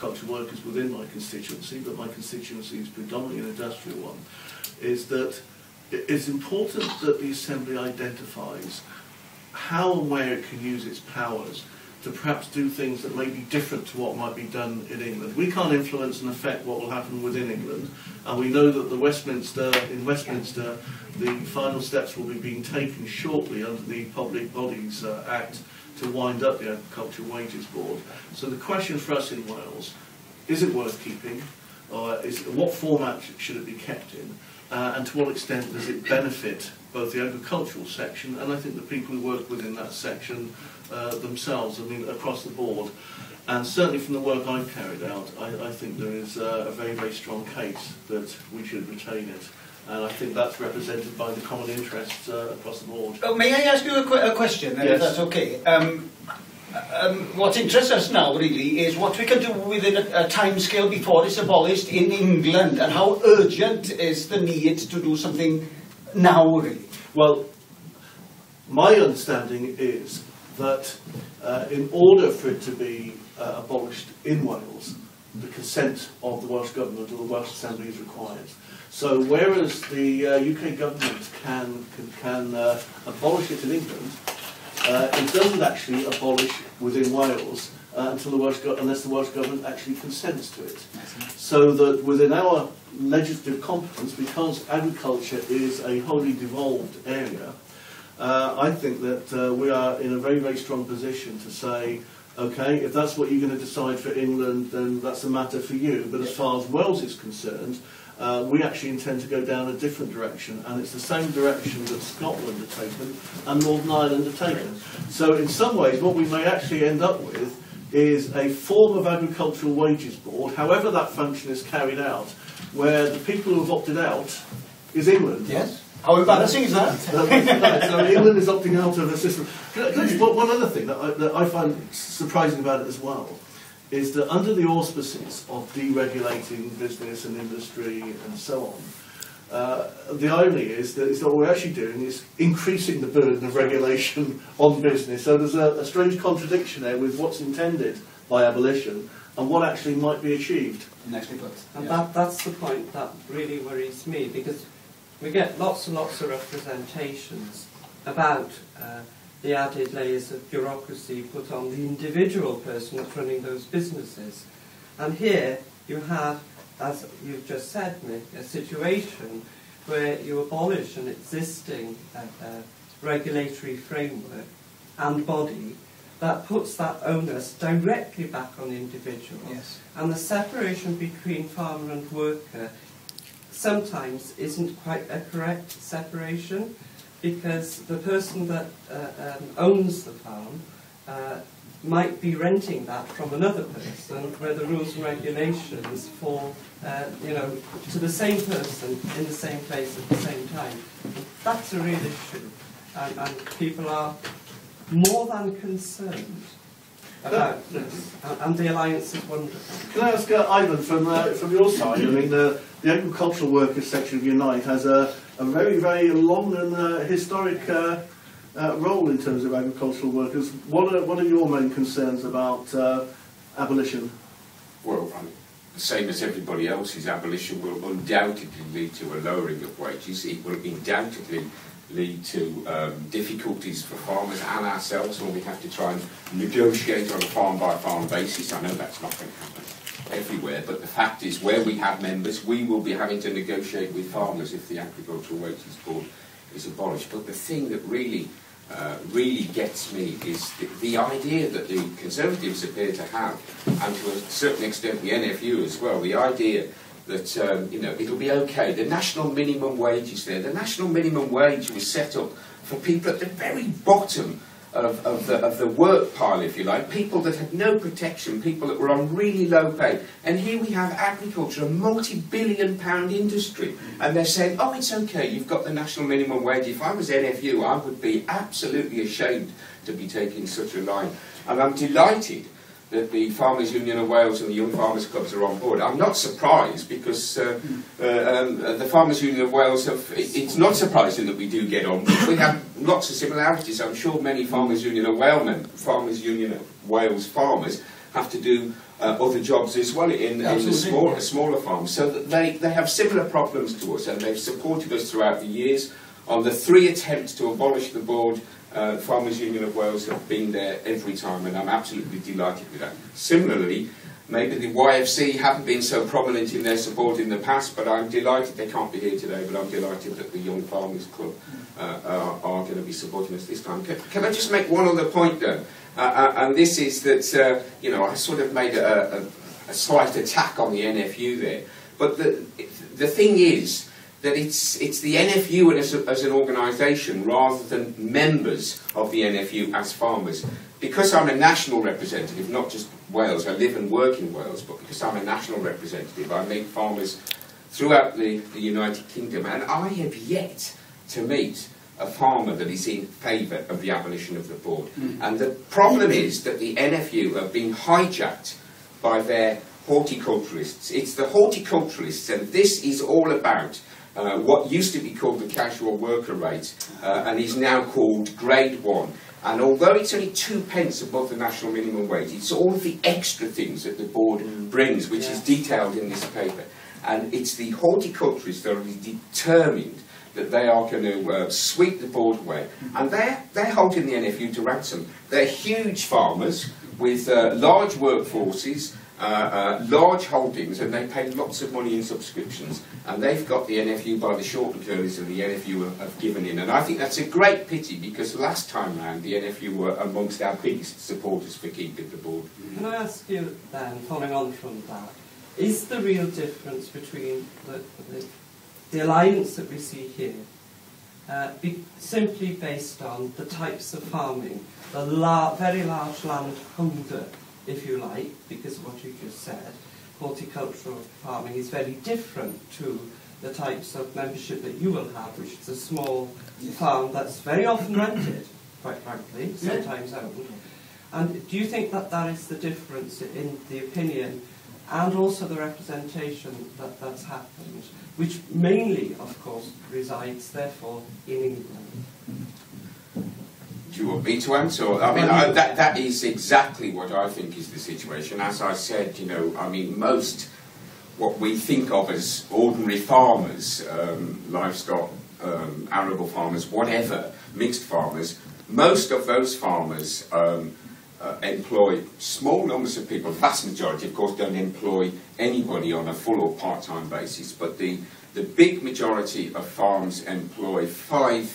agricultural workers within my constituency, but my constituency is predominantly an industrial one, is that it's important that the Assembly identifies how and where it can use its powers to perhaps do things that may be different to what might be done in England. We can't influence and affect what will happen within England, and we know that in Westminster, the final steps will be being taken shortly under the Public Bodies Act to wind up the Agricultural Wages Board. So the question for us in Wales, is it worth keeping? Or what format should it be kept in? And to what extent does it benefit both the agricultural section and I think the people who work within that section themselves, I mean, across the board. And certainly from the work I've carried out, I think there is a very, very strong case that we should retain it. And I think that's represented by the common interests across the board. Oh, may I ask you a question, then, yes. if that's okay? What interests us now, really, is what we can do within a timescale before it's abolished in England, and how urgent is the need to do something now, really? Well, my understanding is that in order for it to be abolished in Wales, the consent of the Welsh Government or the Welsh Assembly is required. So whereas the UK government can abolish it in England, it doesn't actually abolish within Wales until unless the Welsh Government actually consents to it. So that within our legislative competence, because agriculture is a wholly devolved area, I think that we are in a very, very strong position to say, okay, if that's what you're going to decide for England, then that's a matter for you. But as far as Wales is concerned, we actually intend to go down a different direction, and it's the same direction that Scotland have taken and Northern Ireland have taken. So in some ways, what we may actually end up with is a form of agricultural wages board, however that function is carried out, where the people who have opted out is England. Yes. How embarrassing is that? So England is opting out of the system. One other thing that I find surprising about it as well is that under the auspices of deregulating business and industry and so on, the irony is that what we're actually doing is increasing the burden of regulation on business. So there's a strange contradiction there with what's intended by abolition and what actually might be achieved. And that's the point that really worries me, because we get lots and lots of representations about the added layers of bureaucracy put on the individual person that's running those businesses. And here you have, as you've just said, Mick, a situation where you abolish an existing regulatory framework and body that puts that onus directly back on the individual. Yes. And the separation between farmer and worker sometimes isn't quite a correct separation, because the person that owns the farm might be renting that from another person, where the rules and regulations fall, to the same person in the same place at the same time. That's a real issue, and people are more than concerned about this, and the alliance is wonderful. Can I ask Ivan, from your side, I mean, the agricultural workers section of Unite has a very, very long and historic role in terms of agricultural workers. What are your main concerns about abolition? Well, the same as everybody else's, abolition will undoubtedly lead to a lowering of wages. It will undoubtedly lead to difficulties for farmers and ourselves when we have to try and negotiate on a farm-by-farm basis. I know that's not going to happen everywhere, but the fact is, where we have members, we will be having to negotiate with farmers if the Agricultural Wages Board is abolished. But the thing that really gets me is the idea that the Conservatives appear to have, and to a certain extent the NFU as well, the idea that it'll be okay. The national minimum wage is there. The national minimum wage was set up for people at the very bottom of the work pile, if you like, people that had no protection, people that were on really low pay. And here we have agriculture, a multi-billion-pound industry, and they're saying, oh, it's okay, you've got the national minimum wage. If I was NFU, I would be absolutely ashamed to be taking such a line. And I'm delighted that the Farmers Union of Wales and the Young Farmers Clubs are on board. I'm not surprised, because the Farmers Union of Wales it's not surprising that we do get on. We have lots of similarities. I'm sure many Farmers Union of Wales farmers have to do other jobs as well in the Absolutely. smaller farms. So that they have similar problems to us, and they've supported us throughout the years. On the 3 attempts to abolish the board, the Farmers Union of Wales have been there every time, and I'm absolutely delighted with that. Similarly, maybe the YFC haven't been so prominent in their support in the past, but I'm delighted they can't be here today, but I'm delighted that the Young Farmers Club are going to be supporting us this time. Can I just make one other point, though? And this is that, you know, I sort of made a slight attack on the NFU there, but the thing is that it's the NFU as an organisation rather than members of the NFU as farmers. Because I'm a national representative, not just Wales, I live and work in Wales, but because I'm a national representative, I meet farmers throughout the United Kingdom, and I have yet to meet a farmer that is in favour of the abolition of the board. And the problem is that the NFU have been hijacked by their horticulturalists. It's the horticulturalists, and this is all about what used to be called the casual worker rate, and is now called Grade 1. And although it's only 2 pence above the national minimum wage, it's all of the extra things that the board brings, which is detailed in this paper. And it's the horticulturists that are determined that they are going to sweep the board away. And they're holding the NFU to ransom. They're huge farmers with large workforces, large holdings, and they pay lots of money in subscriptions, and they've got the NFU by the short and curlies, and the NFU have given in. And I think that's a great pity, because last time round the NFU were amongst our biggest supporters for keeping the board. Can I ask you then, following on from that, is the real difference between the alliance that we see here simply based on the types of farming, the very large landholder, if you like, because of what you just said, horticultural farming is very different to the types of membership that you will have, which is a small farm that's very often rented, quite frankly, sometimes owned. And do you think that that is the difference in the opinion and also the representation that's happened, which mainly, of course, resides, therefore, in England? Do you want me to answer? I mean, that is exactly what I think is the situation. As I said, you know, I mean, most what we think of as ordinary farmers, livestock, arable farmers, whatever, mixed farmers, most of those farmers employ small numbers of people. The vast majority, of course, don't employ anybody on a full or part-time basis, but the big majority of farms employ five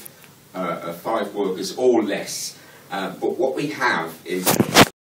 workers or less. But what we have is